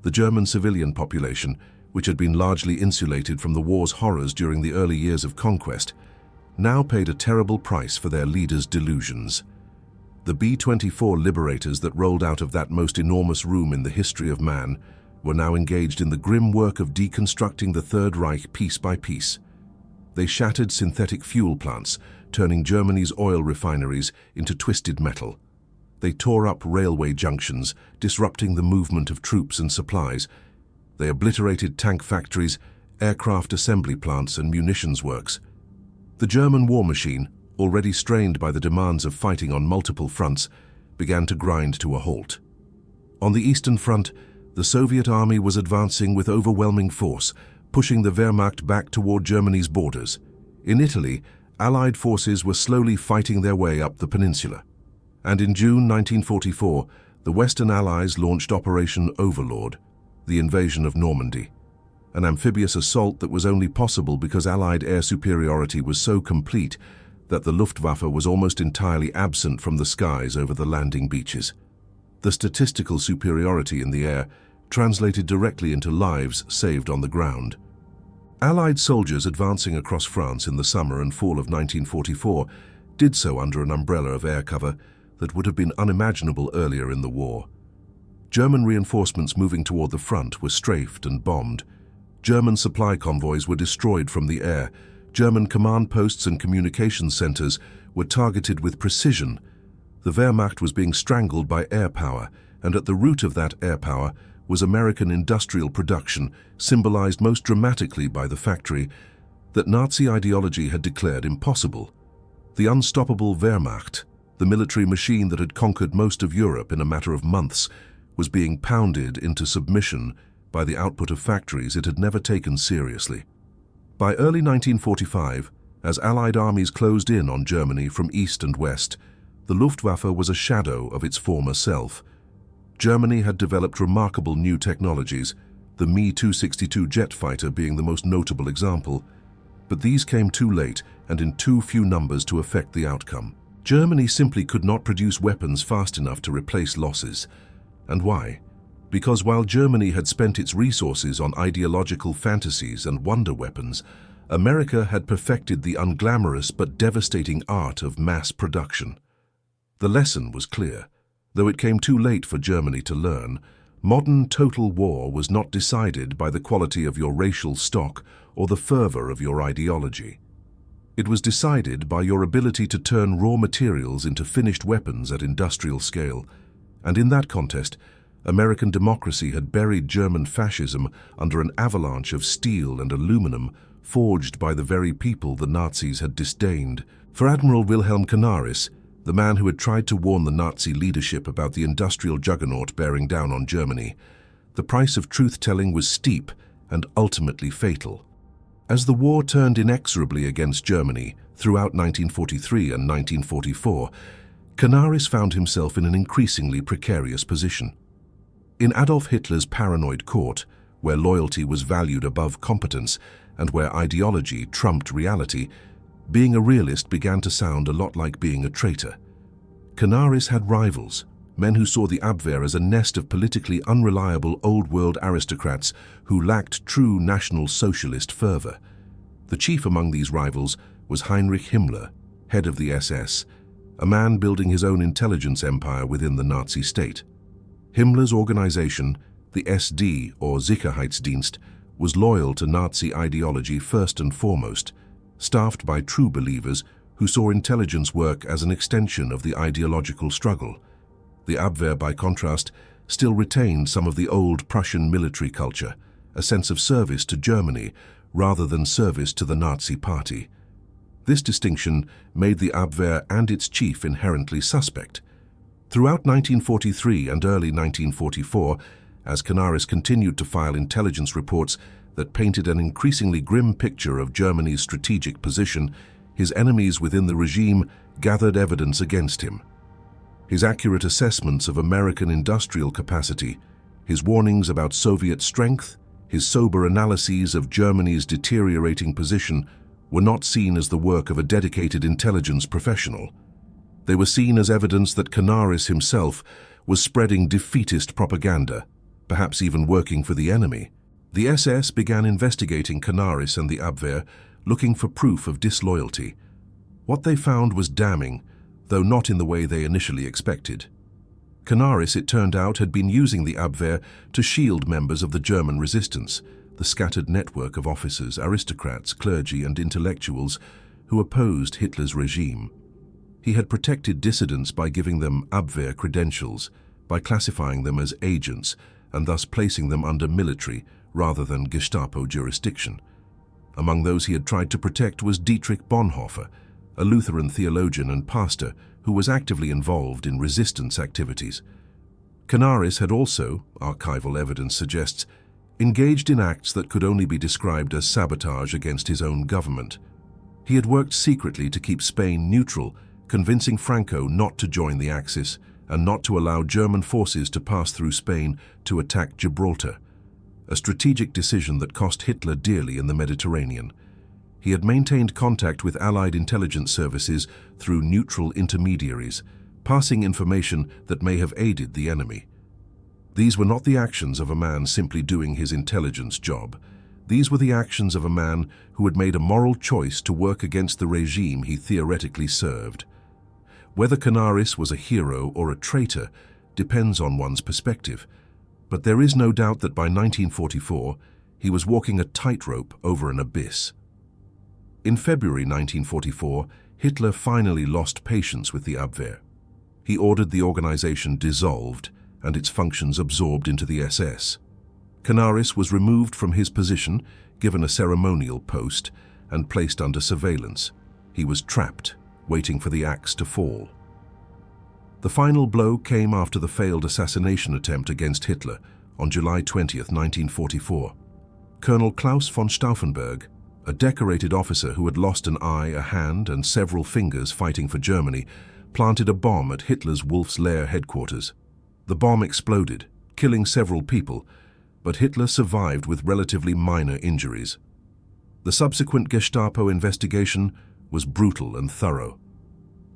The German civilian population, which had been largely insulated from the war's horrors during the early years of conquest, now paid a terrible price for their leaders' delusions. The B-24 Liberators that rolled out of that most enormous room in the history of man were now engaged in the grim work of deconstructing the Third Reich piece by piece. They shattered synthetic fuel plants, turning Germany's oil refineries into twisted metal. They tore up railway junctions, disrupting the movement of troops and supplies. They obliterated tank factories, aircraft assembly plants, and munitions works. The German war machine, already strained by the demands of fighting on multiple fronts, began to grind to a halt. On the Eastern Front, the Soviet army was advancing with overwhelming force, pushing the Wehrmacht back toward Germany's borders. In Italy, Allied forces were slowly fighting their way up the peninsula. And in June 1944, the Western Allies launched Operation Overlord, the invasion of Normandy, an amphibious assault that was only possible because Allied air superiority was so complete that the Luftwaffe was almost entirely absent from the skies over the landing beaches. The statistical superiority in the air translated directly into lives saved on the ground. Allied soldiers advancing across France in the summer and fall of 1944 did so under an umbrella of air cover that would have been unimaginable earlier in the war. German reinforcements moving toward the front were strafed and bombed. German supply convoys were destroyed from the air. German command posts and communications centers were targeted with precision. The Wehrmacht was being strangled by air power, and at the root of that air power was American industrial production, symbolized most dramatically by the factory that Nazi ideology had declared impossible. The unstoppable Wehrmacht, the military machine that had conquered most of Europe in a matter of months, was being pounded into submission by the output of factories it had never taken seriously. By early 1945, as Allied armies closed in on Germany from east and west, the Luftwaffe was a shadow of its former self. Germany had developed remarkable new technologies, the Me-262 jet fighter being the most notable example, but these came too late and in too few numbers to affect the outcome. Germany simply could not produce weapons fast enough to replace losses. And why? Because while Germany had spent its resources on ideological fantasies and wonder weapons, America had perfected the unglamorous but devastating art of mass production. The lesson was clear. Though it came too late for Germany to learn, modern total war was not decided by the quality of your racial stock or the fervor of your ideology. It was decided by your ability to turn raw materials into finished weapons at industrial scale, and in that contest, American democracy had buried German fascism under an avalanche of steel and aluminum forged by the very people the Nazis had disdained. For Admiral Wilhelm Canaris, the man who had tried to warn the Nazi leadership about the industrial juggernaut bearing down on Germany, the price of truth-telling was steep and ultimately fatal. As the war turned inexorably against Germany throughout 1943 and 1944, Canaris found himself in an increasingly precarious position. In Adolf Hitler's paranoid court, where loyalty was valued above competence and where ideology trumped reality, being a realist began to sound a lot like being a traitor. Canaris had rivals, men who saw the Abwehr as a nest of politically unreliable old-world aristocrats who lacked true National Socialist fervor. The chief among these rivals was Heinrich Himmler, head of the SS, a man building his own intelligence empire within the Nazi state. Himmler's organization, the SD, or Sicherheitsdienst, was loyal to Nazi ideology first and foremost, staffed by true believers who saw intelligence work as an extension of the ideological struggle. The Abwehr, by contrast, still retained some of the old Prussian military culture, a sense of service to Germany rather than service to the Nazi party. This distinction made the Abwehr and its chief inherently suspect. Throughout 1943 and early 1944, as Canaris continued to file intelligence reports that painted an increasingly grim picture of Germany's strategic position, his enemies within the regime gathered evidence against him. His accurate assessments of American industrial capacity, his warnings about Soviet strength, his sober analyses of Germany's deteriorating position were not seen as the work of a dedicated intelligence professional. They were seen as evidence that Canaris himself was spreading defeatist propaganda, perhaps even working for the enemy. The SS began investigating Canaris and the Abwehr, looking for proof of disloyalty. What they found was damning, though not in the way they initially expected. Canaris, it turned out, had been using the Abwehr to shield members of the German resistance, the scattered network of officers, aristocrats, clergy, and intellectuals who opposed Hitler's regime. He had protected dissidents by giving them Abwehr credentials, by classifying them as agents, and thus placing them under military rather than Gestapo jurisdiction. Among those he had tried to protect was Dietrich Bonhoeffer, a Lutheran theologian and pastor who was actively involved in resistance activities. Canaris had also, archival evidence suggests, engaged in acts that could only be described as sabotage against his own government. He had worked secretly to keep Spain neutral, convincing Franco not to join the Axis and not to allow German forces to pass through Spain to attack Gibraltar, a strategic decision that cost Hitler dearly in the Mediterranean. He had maintained contact with Allied intelligence services through neutral intermediaries, passing information that may have aided the enemy. These were not the actions of a man simply doing his intelligence job. These were the actions of a man who had made a moral choice to work against the regime he theoretically served. Whether Canaris was a hero or a traitor depends on one's perspective, but there is no doubt that by 1944 he was walking a tightrope over an abyss. In February 1944, Hitler finally lost patience with the Abwehr. He ordered the organization dissolved and its functions absorbed into the SS. Canaris was removed from his position, given a ceremonial post, and placed under surveillance. He was trapped, waiting for the axe to fall. The final blow came after the failed assassination attempt against Hitler on July 20, 1944. Colonel Klaus von Stauffenberg, a decorated officer who had lost an eye, a hand, and several fingers fighting for Germany, planted a bomb at Hitler's Wolf's Lair headquarters. The bomb exploded, killing several people, but Hitler survived with relatively minor injuries. The subsequent Gestapo investigation was brutal and thorough.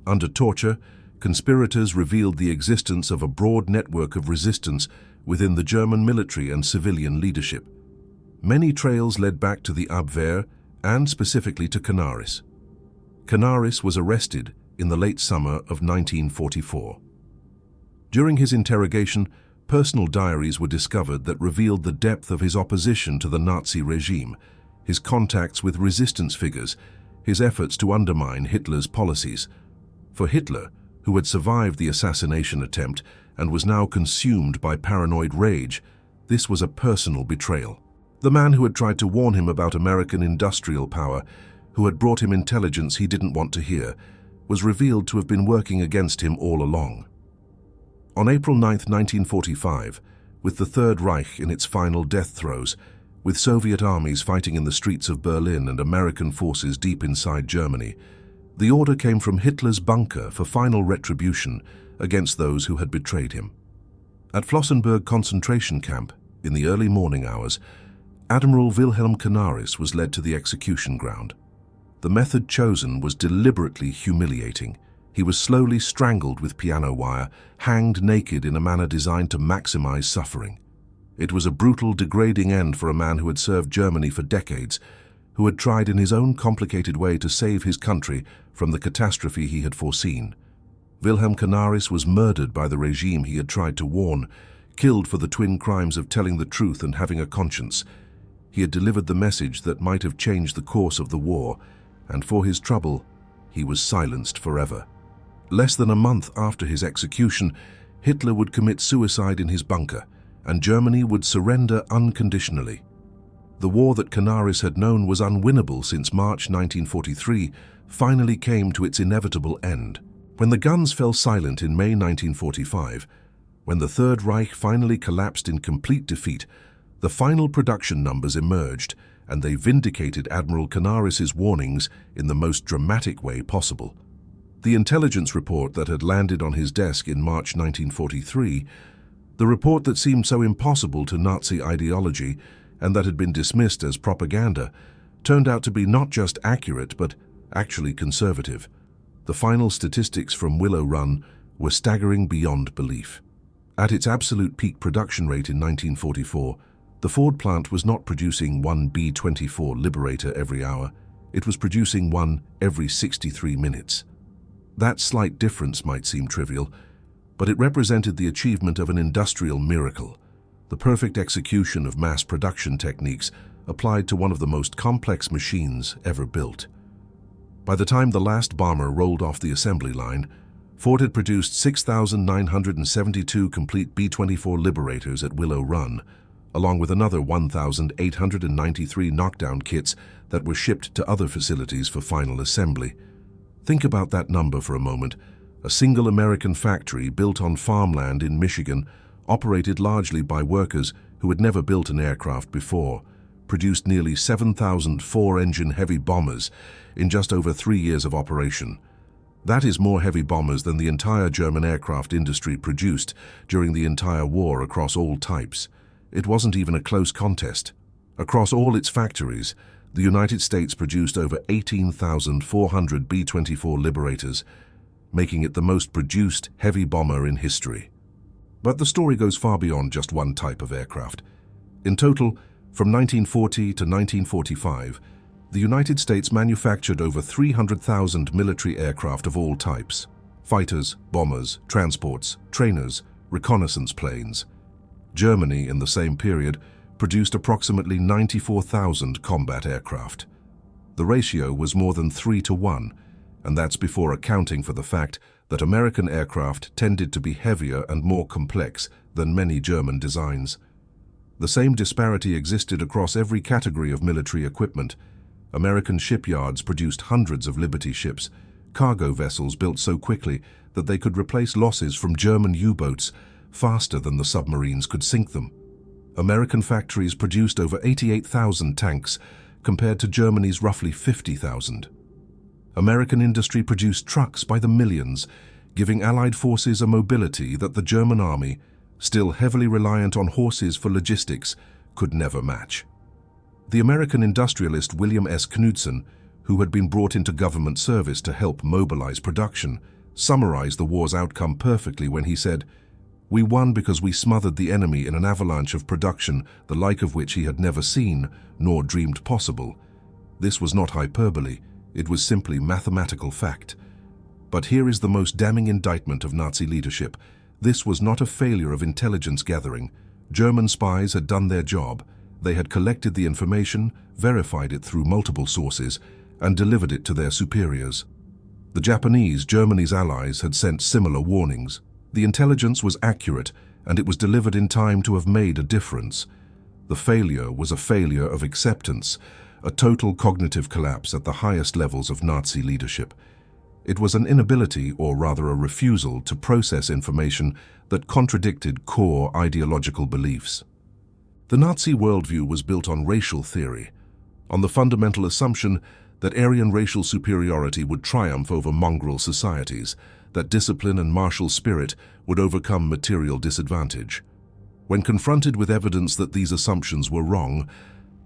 Under torture, conspirators revealed the existence of a broad network of resistance within the German military and civilian leadership. Many trails led back to the Abwehr and specifically to Canaris. Canaris was arrested in the late summer of 1944. During his interrogation, personal diaries were discovered that revealed the depth of his opposition to the Nazi regime, his contacts with resistance figures, his efforts to undermine Hitler's policies. For Hitler, who had survived the assassination attempt and was now consumed by paranoid rage, this was a personal betrayal. The man who had tried to warn him about American industrial power, who had brought him intelligence he didn't want to hear, was revealed to have been working against him all along. On April 9, 1945, with the Third Reich in its final death throes, with Soviet armies fighting in the streets of Berlin and American forces deep inside Germany, the order came from Hitler's bunker for final retribution against those who had betrayed him. At Flossenbürg concentration camp, in the early morning hours, Admiral Wilhelm Canaris was led to the execution ground. The method chosen was deliberately humiliating. He was slowly strangled with piano wire, hanged naked in a manner designed to maximize suffering. It was a brutal, degrading end for a man who had served Germany for decades, who had tried in his own complicated way to save his country from the catastrophe he had foreseen. Wilhelm Canaris was murdered by the regime he had tried to warn, killed for the twin crimes of telling the truth and having a conscience. He had delivered the message that might have changed the course of the war, and for his trouble, he was silenced forever. Less than a month after his execution, Hitler would commit suicide in his bunker, and Germany would surrender unconditionally. The war that Canaris had known was unwinnable since March 1943 finally came to its inevitable end. When the guns fell silent in May 1945, when the Third Reich finally collapsed in complete defeat, the final production numbers emerged, and they vindicated Admiral Canaris's warnings in the most dramatic way possible. The intelligence report that had landed on his desk in March 1943, the report that seemed so impossible to Nazi ideology and that had been dismissed as propaganda, turned out to be not just accurate, but actually conservative. The final statistics from Willow Run were staggering beyond belief. At its absolute peak production rate in 1944, the Ford plant was not producing one B-24 Liberator every hour. It was producing one every 63 minutes. That slight difference might seem trivial, but it represented the achievement of an industrial miracle, the perfect execution of mass production techniques applied to one of the most complex machines ever built. By the time the last bomber rolled off the assembly line, Ford had produced 6,972 complete B-24 Liberators at Willow Run, along with another 1,893 knockdown kits that were shipped to other facilities for final assembly. Think about that number for a moment. A single American factory built on farmland in Michigan, operated largely by workers who had never built an aircraft before, produced nearly 7,000 four-engine heavy bombers in just over 3 years of operation. That is more heavy bombers than the entire German aircraft industry produced during the entire war across all types. It wasn't even a close contest. Across all its factories, the United States produced over 18,400 B-24 Liberators, making it the most produced heavy bomber in history. But the story goes far beyond just one type of aircraft. In total, from 1940 to 1945, the United States manufactured over 300,000 military aircraft of all types: fighters, bombers, transports, trainers, reconnaissance planes. Germany, in the same period, produced approximately 94,000 combat aircraft. The ratio was more than 3 to 1, and that's before accounting for the fact that American aircraft tended to be heavier and more complex than many German designs. The same disparity existed across every category of military equipment. American shipyards produced hundreds of Liberty ships, cargo vessels built so quickly that they could replace losses from German U-boats faster than the submarines could sink them. American factories produced over 88,000 tanks, compared to Germany's roughly 50,000. American industry produced trucks by the millions, giving Allied forces a mobility that the German army, still heavily reliant on horses for logistics, could never match. The American industrialist William S. Knudsen, who had been brought into government service to help mobilize production, summarized the war's outcome perfectly when he said, "We won because we smothered the enemy in an avalanche of production, the like of which he had never seen, nor dreamed possible." This was not hyperbole. It was simply mathematical fact. But here is the most damning indictment of Nazi leadership. This was not a failure of intelligence gathering. German spies had done their job. They had collected the information, verified it through multiple sources, and delivered it to their superiors. The Japanese, Germany's allies, had sent similar warnings. The intelligence was accurate, and it was delivered in time to have made a difference. The failure was a failure of acceptance, a total cognitive collapse at the highest levels of Nazi leadership. It was an inability, or rather a refusal, to process information that contradicted core ideological beliefs. The Nazi worldview was built on racial theory, on the fundamental assumption that Aryan racial superiority would triumph over mongrel societies, that discipline and martial spirit would overcome material disadvantage. When confronted with evidence that these assumptions were wrong,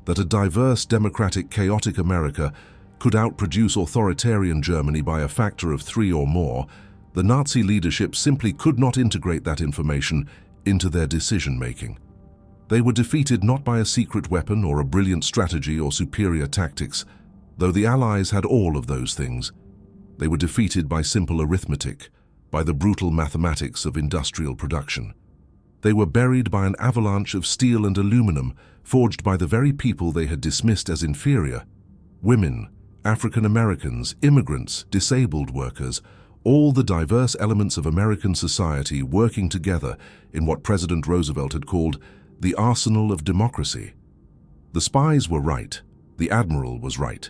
that a diverse, democratic, chaotic America could outproduce authoritarian Germany by a factor of 3 or more, the Nazi leadership simply could not integrate that information into their decision-making. They were defeated not by a secret weapon or a brilliant strategy or superior tactics, though the Allies had all of those things. They were defeated by simple arithmetic, by the brutal mathematics of industrial production. They were buried by an avalanche of steel and aluminum forged by the very people they had dismissed as inferior. Women, African Americans, immigrants, disabled workers, all the diverse elements of American society working together in what President Roosevelt had called the arsenal of democracy. The spies were right. The Admiral was right.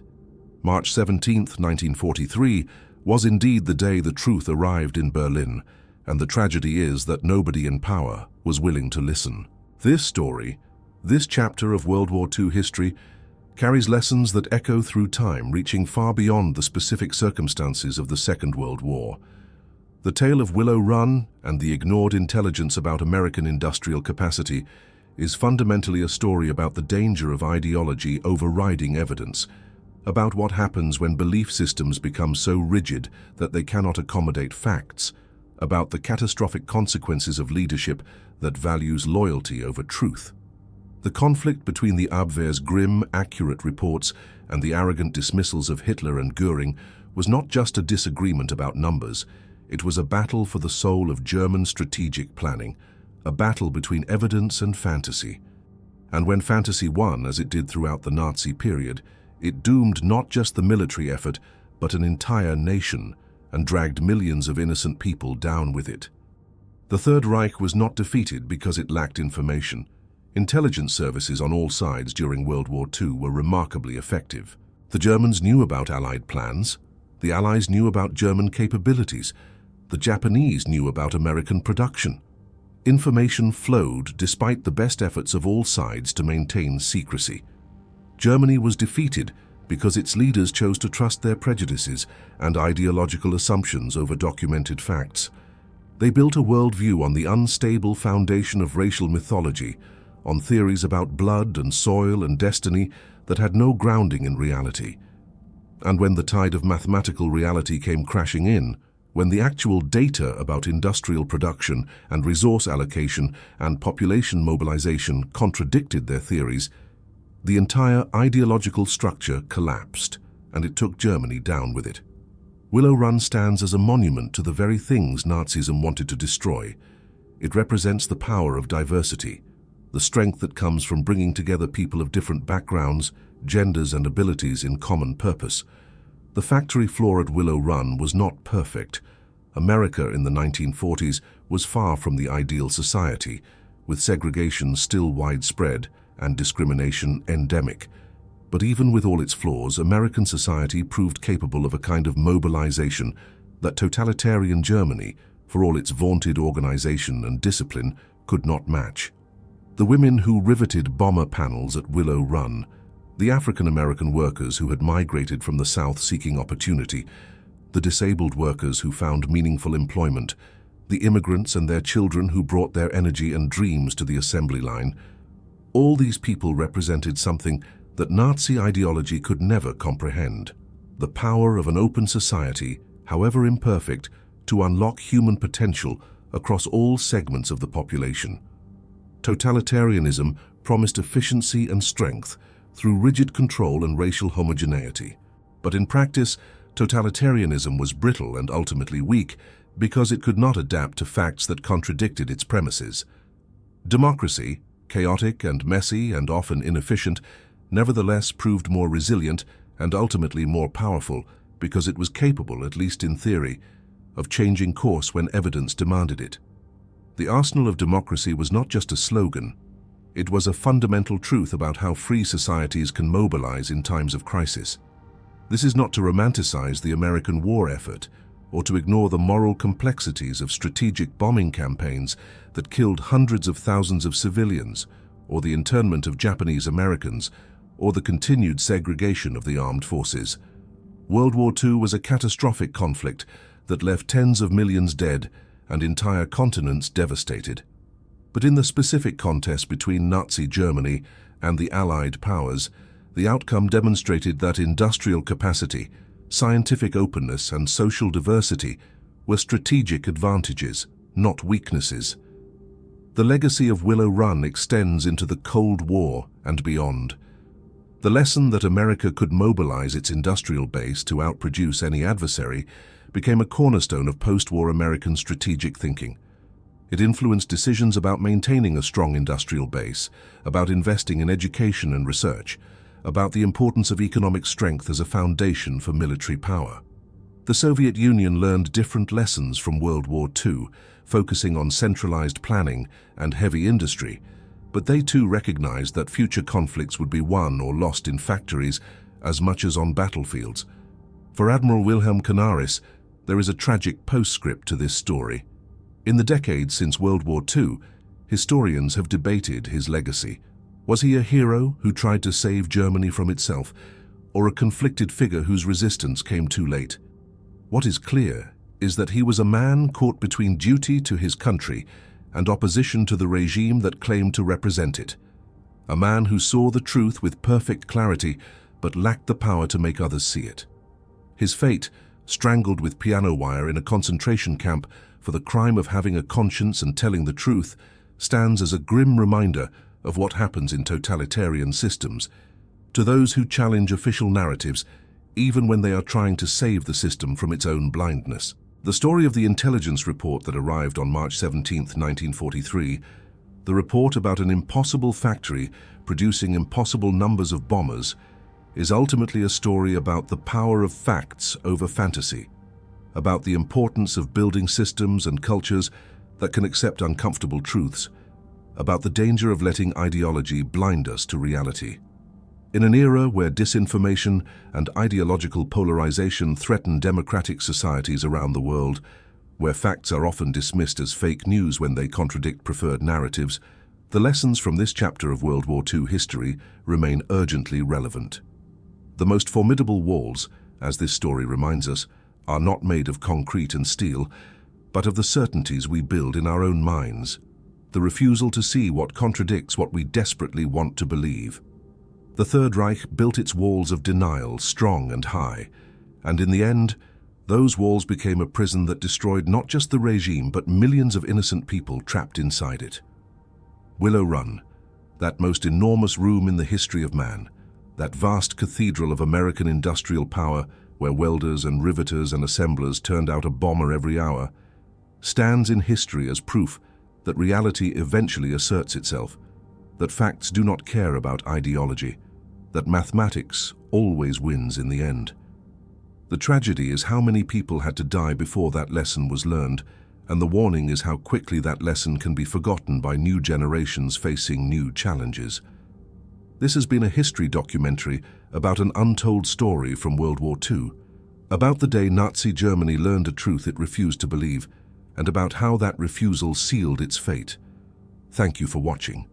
March 17, 1943, was indeed the day the truth arrived in Berlin, and the tragedy is that nobody in power was willing to listen. This story, this chapter of World War II history, carries lessons that echo through time, reaching far beyond the specific circumstances of the Second World War. The tale of Willow Run and the ignored intelligence about American industrial capacity is fundamentally a story about the danger of ideology overriding evidence, about what happens when belief systems become so rigid that they cannot accommodate facts, about the catastrophic consequences of leadership that values loyalty over truth. The conflict between the Abwehr's grim, accurate reports and the arrogant dismissals of Hitler and Göring was not just a disagreement about numbers, it was a battle for the soul of German strategic planning, a battle between evidence and fantasy. And when fantasy won, as it did throughout the Nazi period, it doomed not just the military effort, but an entire nation, and dragged millions of innocent people down with it. The Third Reich was not defeated because it lacked information. Intelligence services on all sides during World War II were remarkably effective. The Germans knew about Allied plans. The Allies knew about German capabilities. The Japanese knew about American production. Information flowed despite the best efforts of all sides to maintain secrecy. Germany was defeated because its leaders chose to trust their prejudices and ideological assumptions over documented facts. They built a worldview on the unstable foundation of racial mythology, on theories about blood and soil and destiny that had no grounding in reality. And when the tide of mathematical reality came crashing in, when the actual data about industrial production and resource allocation and population mobilization contradicted their theories, the entire ideological structure collapsed, and it took Germany down with it. Willow Run stands as a monument to the very things Nazism wanted to destroy. It represents the power of diversity, the strength that comes from bringing together people of different backgrounds, genders, and abilities in common purpose. The factory floor at Willow Run was not perfect. America in the 1940s was far from the ideal society, with segregation still widespread and discrimination endemic. But even with all its flaws, American society proved capable of a kind of mobilization that totalitarian Germany, for all its vaunted organization and discipline, could not match. The women who riveted bomber panels at Willow Run, the African-American workers who had migrated from the South seeking opportunity, the disabled workers who found meaningful employment, the immigrants and their children who brought their energy and dreams to the assembly line, all these people represented something that Nazi ideology could never comprehend: the power of an open society, however imperfect, to unlock human potential across all segments of the population. Totalitarianism promised efficiency and strength through rigid control and racial homogeneity. But in practice, totalitarianism was brittle and ultimately weak because it could not adapt to facts that contradicted its premises. Democracy, chaotic and messy and often inefficient, nevertheless proved more resilient and ultimately more powerful because it was capable, at least in theory, of changing course when evidence demanded it. The arsenal of democracy was not just a slogan. It was a fundamental truth about how free societies can mobilize in times of crisis. This is not to romanticize the American war effort or to ignore the moral complexities of strategic bombing campaigns that killed hundreds of thousands of civilians, or the internment of Japanese Americans, or the continued segregation of the armed forces. World War II was a catastrophic conflict that left tens of millions dead and entire continents devastated. But in the specific contest between Nazi Germany and the Allied powers, the outcome demonstrated that industrial capacity, scientific openness, and social diversity were strategic advantages, not weaknesses. The legacy of Willow Run extends into the Cold War and beyond. The lesson that America could mobilize its industrial base to outproduce any adversary became a cornerstone of post-war American strategic thinking. It influenced decisions about maintaining a strong industrial base, about investing in education and research, about the importance of economic strength as a foundation for military power. The Soviet Union learned different lessons from World War II, focusing on centralized planning and heavy industry, but they too recognized that future conflicts would be won or lost in factories as much as on battlefields. For Admiral Wilhelm Canaris, there is a tragic postscript to this story. In the decades since World War II, historians have debated his legacy. Was he a hero who tried to save Germany from itself, or a conflicted figure whose resistance came too late? What is clear is that he was a man caught between duty to his country and opposition to the regime that claimed to represent it. A man who saw the truth with perfect clarity, but lacked the power to make others see it. His fate, strangled with piano wire in a concentration camp for the crime of having a conscience and telling the truth, stands as a grim reminder of what happens in totalitarian systems, to those who challenge official narratives, even when they are trying to save the system from its own blindness. The story of the intelligence report that arrived on March 17, 1943, the report about an impossible factory producing impossible numbers of bombers, is ultimately a story about the power of facts over fantasy, about the importance of building systems and cultures that can accept uncomfortable truths, about the danger of letting ideology blind us to reality. In an era where disinformation and ideological polarization threaten democratic societies around the world, where facts are often dismissed as fake news when they contradict preferred narratives, the lessons from this chapter of World War II history remain urgently relevant. The most formidable walls, as this story reminds us, are not made of concrete and steel, but of the certainties we build in our own minds, the refusal to see what contradicts what we desperately want to believe. The Third Reich built its walls of denial strong and high, and in the end, those walls became a prison that destroyed not just the regime but millions of innocent people trapped inside it. Willow Run, that most enormous room in the history of man, that vast cathedral of American industrial power where welders and riveters and assemblers turned out a bomber every hour, stands in history as proof that reality eventually asserts itself, that facts do not care about ideology, that mathematics always wins in the end. The tragedy is how many people had to die before that lesson was learned, and the warning is how quickly that lesson can be forgotten by new generations facing new challenges. This has been a history documentary about an untold story from World War II, about the day Nazi Germany learned a truth it refused to believe, and about how that refusal sealed its fate. Thank you for watching.